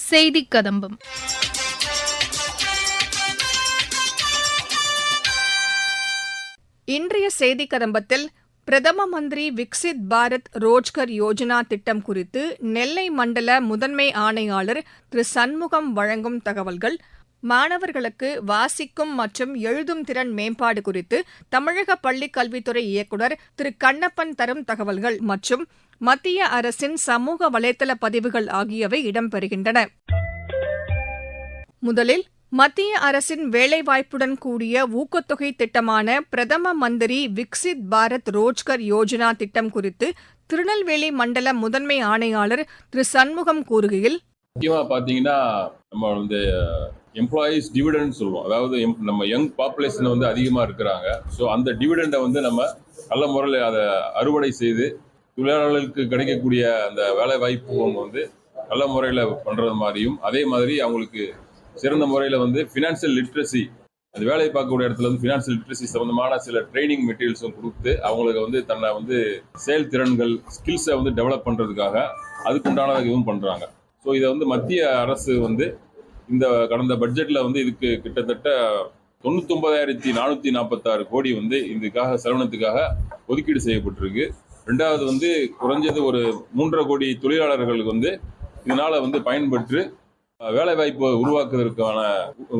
செய்திக் கதம்பம். இன்றைய செய்திக் கதம்பத்தில் பிரதம மந்திரி விக்சித் பாரத் ரோஜ்கர் யோஜனா திட்டம் குறித்து நெல்லை மண்டல முதன்மை ஆணையாளர் திரு சண்முகம் வழங்கும் தகவல்கள், மாணவர்களுக்கு வாசிக்கும் மற்றும் எழுதும் திறன் மேம்பாடு குறித்து தமிழக பள்ளிக் கல்வித்துறை இயக்குநர் திரு கண்ணப்பன் தரும் தகவல்கள் மற்றும் மத்திய அரசின் சமூக வலைதள பதிவுகள் ஆகியவை இடம்பெறுகின்றன. முதலில் மத்திய அரசின் வேலைவாய்ப்புடன் கூடிய ஊக்கத்தொகை திட்டமான பிரதம மந்திரி விக்சித் பாரத் ரோஜ்கர் யோஜனா திட்டம் குறித்து திருநெல்வேலி மண்டல முதன்மை ஆணையாளர் திரு சண்முகம் கூறுகையில், முக்கியமா பாத்தீங்கன்னா நம்ம எம்ப்ளாயீஸ் டிவிடெண்ட் சொல்லுவோம். அதாவது நம்ம யங் பாப்புலேஷன் அதிகமா இருக்கிறாங்க. ஸோ அந்த டிவிடெண்டை நம்ம நல்ல முறையில் அதை அறுவடை செய்து தொழிலாளர்களுக்கு கிடைக்கக்கூடிய அந்த வேலை வாய்ப்பும் நல்ல முறையில் பண்றது மாதிரியும், அதே மாதிரி அவங்களுக்கு சிறந்த முறையில் ஃபினான்சியல் லிட்ரஸி, அந்த வேலை பார்க்கக்கூடிய இடத்துல ஃபினான்சியல் லிட்ரஸி சம்பந்தமான சில ட்ரைனிங் மெட்டீரியல்ஸும் கொடுத்து அவங்களுக்கு தன்னை செயல் திறன்கள் ஸ்கில்ஸை டெவலப் பண்றதுக்காக அதுக்குண்டான இதுவும் பண்றாங்க. ஸோ இதை மத்திய அரசு இந்த கடந்த பட்ஜெட்ல இதுக்கு கிட்டத்தட்ட 99,446 கோடி இதுக்காக செலவினத்துக்காக ஒதுக்கீடு செய்யப்பட்டிருக்கு. ரெண்டாவது குறைஞ்சது ஒரு 3.5 கோடி தொழிலாளர்களுக்கு இதனால பயன்பெற்று வேலை வாய்ப்பு உருவாக்குவதற்கான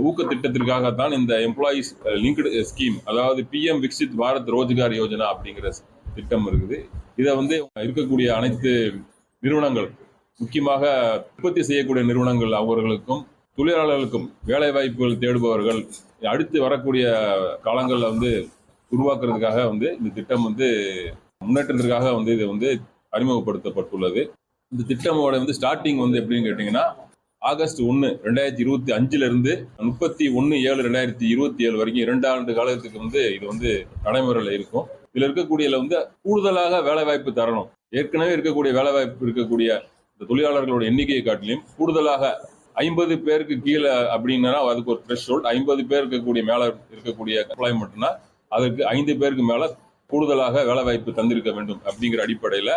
ஊக்க திட்டத்திற்காகத்தான் இந்த எம்ப்ளாயீஸ் லிங்க்டு ஸ்கீம், அதாவது PM விக்சித் பாரத் ரோஜ்கார் யோஜனா அப்படிங்கிற திட்டம் இருக்குது. இதை இருக்கக்கூடிய அனைத்து நிறுவனங்கள், முக்கியமாக உற்பத்தி செய்யக்கூடிய நிறுவனங்கள் அவர்களுக்கும் தொழிலாளர்களுக்கும் வேலை வாய்ப்புகள் தேடுபவர்கள் அடுத்து வரக்கூடிய காலங்களில் உருவாக்குறதுக்காக இந்த திட்டம் முன்னேற்றத்திற்காக இது அறிமுகப்படுத்தப்பட்டுள்ளது. இந்த திட்டமோட ஸ்டார்டிங் எப்படின்னு கேட்டீங்கன்னா, ஆகஸ்ட் 1, 2025 இருந்து 31/7/2027 வரைக்கும் 2 ஆண்டு காலத்துக்கு இது நடைமுறையில் இருக்கும். இதுல இருக்கக்கூடிய கூடுதலாக வேலை வாய்ப்பு தரணும். ஏற்கனவே இருக்கக்கூடிய வேலை வாய்ப்பு இருக்கக்கூடிய இந்த தொழிலாளர்களோட எண்ணிக்கையை காட்டிலும் கூடுதலாக 50 பேருக்கு கீழே அப்படின்னா அதுக்கு ஒரு த்ரெஷ்ஹோல்ட், 50 பேர் இருக்கக்கூடிய மேல இருக்கக்கூடிய எம்ப்ளாய்மெண்ட்னா அதுக்கு 5 பேருக்கு மேல கூடுதலாக வேலை வாய்ப்பு தந்திருக்க வேண்டும். அப்படிங்கிற அடிப்படையில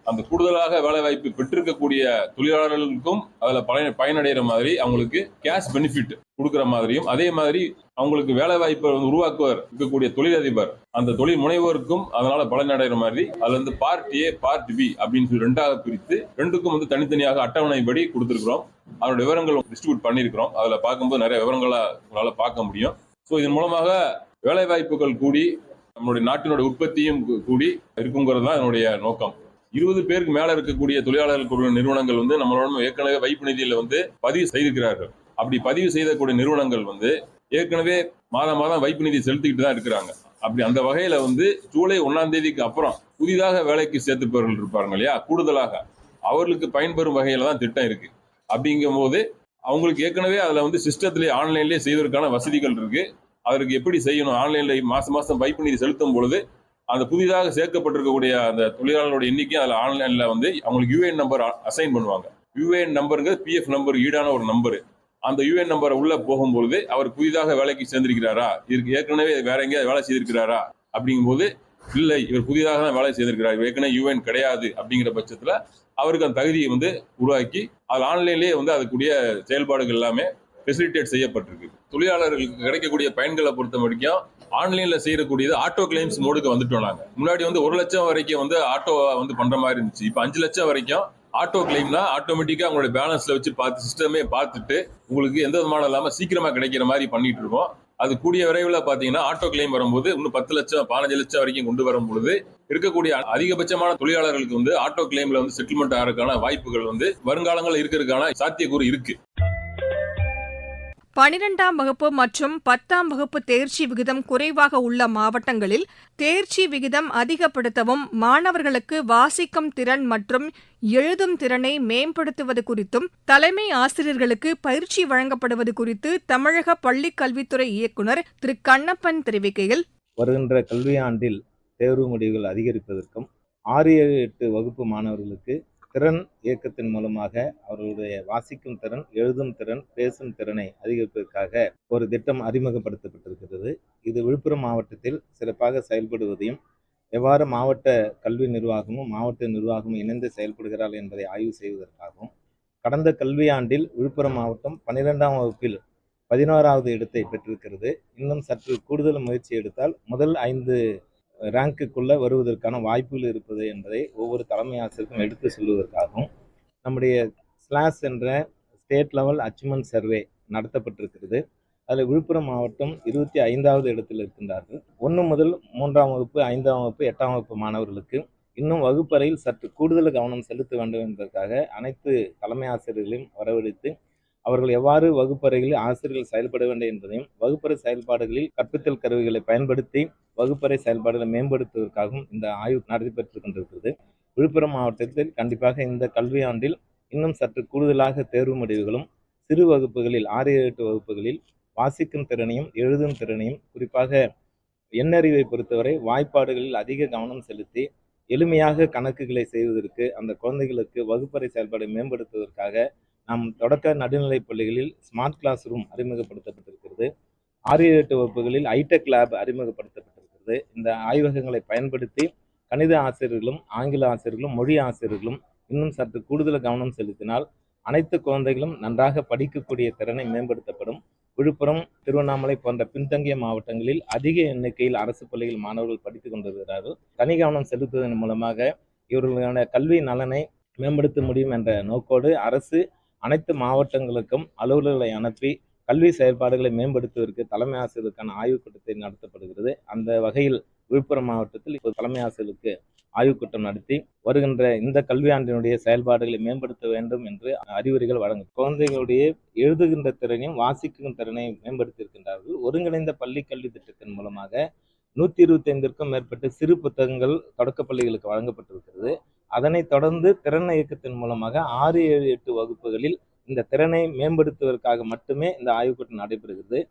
அந்த கூடுதலாக வேலை வாய்ப்பு பெற்றிருக்கக்கூடிய தொழிலாளர்களுக்கும் அதுல பயனடைகிற மாதிரி அவங்களுக்கு கேஷ் பெனிஃபிட் கொடுக்குற மாதிரியும், அதே மாதிரி அவங்களுக்கு வேலை வாய்ப்பை உருவாக்குவர் இருக்கக்கூடிய தொழிலதிபர் அந்த தொழில் முனைவோருக்கும் அதனால பலனடைகிற மாதிரி அதுல பார்ட் A, பார்ட் B அப்படின்னு சொல்லி 2ஆக பிரித்து 2க்கும் தனித்தனியாக அட்டவணைப்படி கொடுத்திருக்கிறோம். அதோட விவரங்கள் டிஸ்ட்ரிபியூட் பண்ணியிருக்கிறோம். அதுல பார்க்கும்போது நிறைய விவரங்களை உங்களால பார்க்க முடியும். ஸோ இதன் மூலமாக வேலை வாய்ப்புகள் கூடி நம்மளுடைய நாட்டினோட உற்பத்தியும் கூடி இருக்குங்கிறது தான் என்னுடைய நோக்கம். 20 பேருக்கு மேல இருக்கக்கூடிய தொழிலாளர்கள் நிறுவனங்கள் நம்மளோட ஏற்கனவே வைப்பு நிதியில பதிவு செய்திருக்கிறார்கள். அப்படி பதிவு செய்யக்கூடிய நிறுவனங்கள் ஏற்கனவே மாதம் வைப்பு நிதி செலுத்திக்கிட்டு தான் இருக்கிறாங்க. அப்படி அந்த வகையில ஜூலை 1ஆம் தேதிக்கு அப்புறம் புதிதாக வேலைக்கு சேர்த்துப்பவர்கள் இருப்பாங்க இல்லையா, கூடுதலாக அவர்களுக்கு பயன்பெறும் வகையில தான் திட்டம் இருக்கு. அப்படிங்கும் போது அவங்களுக்கு ஏற்கனவே அதுல சிஸ்டத்திலேயே ஆன்லைன்லேயே செய்வதற்கான வசதிகள் இருக்கு. அதற்கு எப்படி செய்யணும், ஆன்லைன்ல மாசம் வைப்பு நிதி செலுத்தும் பொழுது அந்த புதிதாக சேர்க்கப்பட்டிருக்கக்கூடிய அந்த தொழிலாளர்களோட எண்ணிக்கை அதுல ஆன்லைன்ல அவங்களுக்கு யூஏஎன் நம்பர் அசைன் பண்ணுவாங்க. யூஏஎன் நம்பருங்கிறது PF நம்பர் ஈடான ஒரு நம்பரு. அந்த யூஏஎன் நம்பரை உள்ள போகும்பொழுது அவர் புதிதாக வேலைக்கு சேர்ந்திருக்கிறாரா, இதுக்கு ஏற்கனவே வேற எங்கேயாவது வேலை செய்திருக்கிறாரா அப்படிங்கும் போது இல்லை, இவர் புதிதாக தான் வேலை செய்திருக்கிறார், இவர் ஏற்கனவே யூஏஎன் கிடையாது அப்படிங்கிற பட்சத்துல அவருக்கு அந்த தகுதியை உருவாக்கி அது ஆன்லைன்லேயே அதுக்குரிய செயல்பாடுகள் எல்லாமே ஃபெசிலிட்டேட் செய்யப்பட்டிருக்கு. தொழிலாளர்களுக்கு கிடைக்கக்கூடிய பயன்களை பொறுத்த வரைக்கும் ஆன்லைன்ல செய்யக்கூடியது ஆட்டோ கிளைம்ஸ் மோடுக்கு வந்துட்டோம். நாங்க முன்னாடி 1 லட்சம் வரைக்கும் ஆட்டோ பண்ற மாதிரி இருந்துச்சு. இப்ப 5 லட்சம் வரைக்கும் ஆட்டோ கிளைம்னா ஆட்டோமேட்டிக்கா உங்களுடைய பேலன்ஸ்ல வச்சு பார்த்து சிஸ்டமே பார்த்துட்டு உங்களுக்கு எந்த விதமான இல்லாம சீக்கிரமா கிடைக்கிற மாதிரி பண்ணிட்டு இருக்கோம். அது கூடிய விரைவில் பாத்தீங்கன்னா ஆட்டோ கிளைம் வரும்போது இன்னும் 10 லட்சம் 15 லட்சம் வரைக்கும் கொண்டு வரும் பொழுது இருக்கக்கூடிய அதிகபட்சமான தொழிலாளர்களுக்கு ஆட்டோ கிளைம்ல செட்டில்மெண்ட் ஆகிறதுக்கான வாய்ப்புகள் வருங்காலங்களில் இருக்கிறதுக்கான சாத்தியக்கூறு இருக்கு. 12ஆம் வகுப்பு மற்றும் 10ஆம் வகுப்பு தேர்ச்சி விகிதம் குறைவாக உள்ள மாவட்டங்களில் தேர்ச்சி விகிதம் அதிகப்படுத்தவும், மாணவர்களுக்கு வாசிக்கும் திறன் மற்றும் எழுதும் திறனை மேம்படுத்துவது குறித்தும் தலைமை ஆசிரியர்களுக்கு பயிற்சி வழங்கப்படுவது குறித்து தமிழக பள்ளிக் கல்வித்துறை இயக்குநர் திரு கண்ணப்பன் தெரிவிக்கையில், வருகின்ற கல்வியாண்டில் தேர்வு முடிவுகள் அதிகரிப்பதற்கும் 6-8 வகுப்பு மாணவர்களுக்கு திறன் இயக்கத்தின் மூலமாக அவர்களுடைய வாசிக்கும் திறன், எழுதும் திறன், பேசும் திறனை அதிகரிப்பதற்காக ஒரு திட்டம் அறிமுகப்படுத்தப்பட்டிருக்கிறது. இது விழுப்புரம் மாவட்டத்தில் சிறப்பாக செயல்படுவதையும், எவ்வாறு மாவட்ட கல்வி நிர்வாகமும் மாவட்ட நிர்வாகமும் இணைந்து செயல்படுகிறார்கள் என்பதை ஆய்வு செய்வதற்காகவும், கடந்த கல்வியாண்டில் விழுப்புரம் மாவட்டம் 12ஆம் வகுப்பில் 11வது இடத்தை பெற்றிருக்கிறது. இன்னும் சற்று கூடுதல் முயற்சி எடுத்தால் முதல் 5 ரேங்க்குள்ள வருவதற்கான வாய்ப்புகள் இருப்பது என்பதை ஒவ்வொரு தலைமை ஆசிரியருக்கும் எடுத்து சொல்வதற்காகவும் நம்முடைய ஸ்லாஸ் என்ற ஸ்டேட் லெவல் அச்சீவ்மெண்ட் சர்வே நடத்தப்பட்டிருக்கிறது. அதில் விழுப்புரம் மாவட்டம் 25வது இடத்தில் இருக்கின்றார்கள். 1 முதல் 3ஆம் வகுப்பு, 5ஆம் வகுப்பு, 8ஆம் வகுப்பு மாணவர்களுக்கு இன்னும் வகுப்பறையில் சற்று கூடுதல் கவனம் செலுத்த வேண்டும் என்பதற்காக அனைத்து தலைமை ஆசிரியர்களையும் வரவழைத்து அவர்கள் எவ்வாறு வகுப்பறைகளில் ஆசிரியர்கள் செயல்பட வேண்டும் என்பதையும், வகுப்பறை செயல்பாடுகளில் கற்பித்தல் கருவிகளை பயன்படுத்தி வகுப்பறை செயல்பாடுகளை மேம்படுத்துவதற்காகவும் இந்த ஆய்வு நடைபெற்றுக் கொண்டிருக்கிறது. விழுப்புரம் மாவட்டத்தில் கண்டிப்பாக இந்த கல்வியாண்டில் இன்னும் சற்று கூடுதலாக தேர்வு முடிவுகளும் சிறு வகுப்புகளில் 6-8 வகுப்புகளில் வாசிக்கும் திறனையும் எழுதும் திறனையும், குறிப்பாக எண்ணறிவை பொறுத்தவரை வாய்ப்பாடுகளில் அதிக கவனம் செலுத்தி எளிமையாக கணக்குகளை செய்வதற்கு அந்த குழந்தைகளுக்கு வகுப்பறை செயல்பாடை மேம்படுத்துவதற்காக நம் தொடக்க நடுநிலைப் பள்ளிகளில் ஸ்மார்ட் கிளாஸ் ரூம் அறிமுகப்படுத்தப்பட்டிருக்கிறது. 6-8 வகுப்புகளில் ஹைடெக் லேப் அறிமுகப்படுத்தப்பட்டிருக்கிறது. இந்த ஆய்வகங்களை பயன்படுத்தி கணித ஆசிரியர்களும் ஆங்கில ஆசிரியர்களும் மொழி ஆசிரியர்களும் இன்னும் சற்று கூடுதல் கவனம் செலுத்தினால் அனைத்து குழந்தைகளும் நன்றாக படிக்கக்கூடிய திறனை மேம்படுத்தப்படும். விழுப்புரம், திருவண்ணாமலை போன்ற பின்தங்கிய மாவட்டங்களில் அதிக எண்ணிக்கையில் அரசு பள்ளியில் மாணவர்கள் படித்துக் கொண்டிருக்கிறார்கள். தனி கவனம் செலுத்துவதன் மூலமாக இவர்களுடைய கல்வி நலனை மேம்படுத்த முடியும் என்ற நோக்கோடு அரசு அனைத்து மாவட்டங்களுக்கும் அலுவலர்களை அனுப்பி கல்வி செயல்பாடுகளை மேம்படுத்துவதற்கு தலைமை ஆசிரியருக்கான ஆய்வுக் கூட்டத்தை நடத்தப்படுகிறது. அந்த வகையில் விழுப்புரம் மாவட்டத்தில் இப்போது தலைமை ஆசிரியருக்கு ஆய்வுக் கூட்டம் நடத்தி வருகின்ற இந்த கல்வியாண்டினுடைய செயல்பாடுகளை மேம்படுத்த வேண்டும் என்று அறிவுரைகள் வழங்கும். குழந்தைகளுடைய எழுதுகின்ற திறனையும் வாசிக்கும் திறனையும் மேம்படுத்தியிருக்கின்றார்கள். ஒருங்கிணைந்த பள்ளி கல்வி திட்டத்தின் மூலமாக 125க்கும் மேற்பட்ட சிறு புத்தகங்கள் தொடக்க பள்ளிகளுக்கு வழங்கப்பட்டிருக்கிறது. அதனைத் தொடர்ந்து திறன் இயக்கத்தின் மூலமாக 6, 7, 8 வகுப்புகளில் இந்த திறனை மேம்படுத்துவதற்காக மட்டுமே இந்த ஆய்வுக் கூட்டம் நடைபெறுகிறது.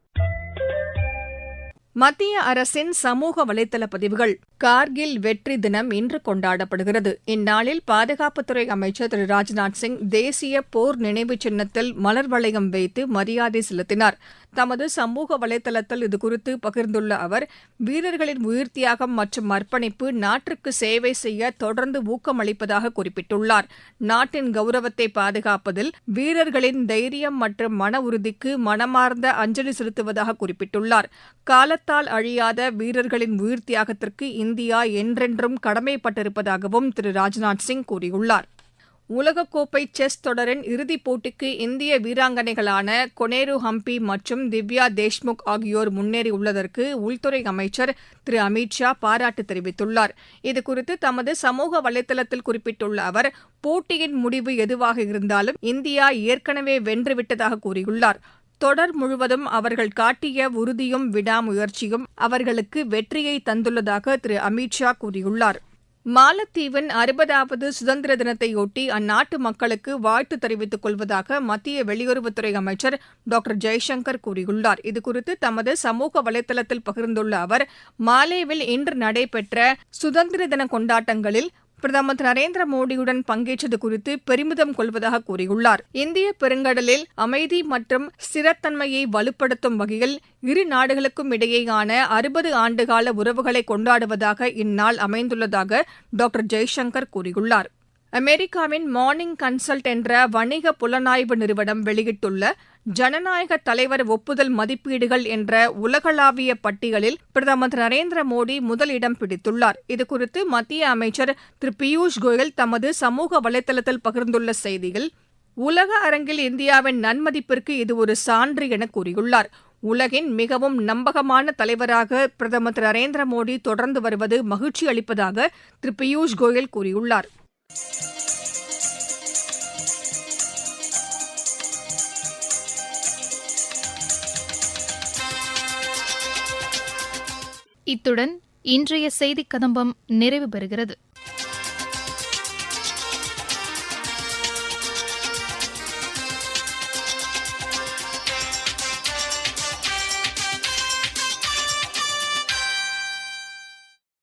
மத்திய அரசின் சமூக வலைதள பதிவுகள். கார்கில் வெற்றி தினம் இன்று கொண்டாடப்படுகிறது. இந்நாளில் பாதுகாப்புத்துறை அமைச்சர் திரு ராஜ்நாத் சிங் தேசிய போர் நினைவு சின்னத்தில் மலர் வளையம் வைத்து மரியாதை செலுத்தினார். தமது சமூக வலைதளத்தில் இதுகுறித்து பகிர்ந்துள்ள அவர், வீரர்களின் உயிர்த்தியாகம் மற்றும் அர்ப்பணிப்பு நாட்டிற்கு சேவை செய்ய தொடர்ந்து ஊக்கமளிப்பதாக குறிப்பிட்டுள்ளார். நாட்டின் கௌரவத்தை பாதுகாப்பதில் வீரர்களின் தைரியம் மற்றும் மன உறுதிக்கு மனமார்ந்த அஞ்சலி செலுத்துவதாக குறிப்பிட்டுள்ளார். காலத்தால் அழியாத வீரர்களின் உயிர்த்தியாகத்திற்கு இந்தியா என்றென்றும் கடமைப்பட்டிருப்பதாகவும் திரு ராஜ்நாத் சிங் கூறியுள்ளார். உலகக்கோப்பை செஸ் தொடரின் இறுதிப் போட்டிக்கு இந்திய வீராங்கனைகளான கொனேரு ஹம்பி மற்றும் திவ்யா தேஷ்முக் ஆகியோர் முன்னேறியுள்ளதற்கு உள்துறை அமைச்சர் திரு அமித் ஷா பாராட்டு தெரிவித்துள்ளார். இதுகுறித்து தமது சமூக வலைதளத்தில் குறிப்பிட்டுள்ள அவர், போட்டியின் முடிவு எதுவாக இருந்தாலும் இந்தியா ஏற்கனவே வென்றுவிட்டதாக கூறியுள்ளார். தொடர் முழுவதும் அவர்கள் காட்டிய உறுதியும் விடாமுயற்சியும் அவர்களுக்கு வெற்றியை தந்துள்ளதாக திரு அமித் ஷா கூறியுள்ளார். மாலத்தீவின் 60வது சுதந்திர தினத்தையொட்டி அந்நாட்டு மக்களுக்கு வாழ்த்து தெரிவித்துக் கொள்வதாக மத்திய வெளியுறவுத்துறை அமைச்சர் டாக்டர் ஜெய்சங்கர் கூறியுள்ளார். இதுகுறித்து தமது சமூக வலைதளத்தில் பகிர்ந்துள்ள அவர், மாலேவில் இன்று நடைபெற்ற சுதந்திர தின கொண்டாட்டங்களில் பிரதமர் திரு நரேந்திர மோடியுடன் பங்கேற்றது குறித்து பெருமிதம் கொள்வதாக கூறியுள்ளார். இந்திய பெருங்கடலில் அமைதி மற்றும் ஸ்திரத்தன்மையை வலுப்படுத்தும் வகையில் இரு நாடுகளுக்கும் இடையேயான 60 ஆண்டுகால உறவுகளை கொண்டாடுவதாக இந்நாள் அமைந்துள்ளதாக டாக்டர் ஜெய்சங்கர் கூறியுள்ளார். அமெரிக்காவின் மார்னிங் கன்சல்ட் என்ற வணிக புலனாய்வு நிறுவனம் வெளியிட்டுள்ள ஜனநாயக தலைவர் ஒப்புதல் மதிப்பீடுகள் என்ற உலகளாவிய பட்டியலில் பிரதமர் திரு நரேந்திர மோடி முதல் இடம் பிடித்துள்ளார். இதுகுறித்து மத்திய அமைச்சர் திரு பியூஷ் கோயல் தமது சமூக வலைதளத்தில் பகிர்ந்துள்ள செய்தியில், உலக அரங்கில் இந்தியாவின் நன்மதிப்பிற்கு இது ஒரு சான்று என கூறியுள்ளார். உலகின் மிகவும் நம்பகமான தலைவராக பிரதமர் திரு நரேந்திர மோடி தொடர்ந்து வருவது மகிழ்ச்சி அளிப்பதாக திரு பியூஷ் கோயல் கூறியுள்ளார். இத்துடன் இன்றைய செய்திக் கதம்பம் நிறைவு பெறுகிறது.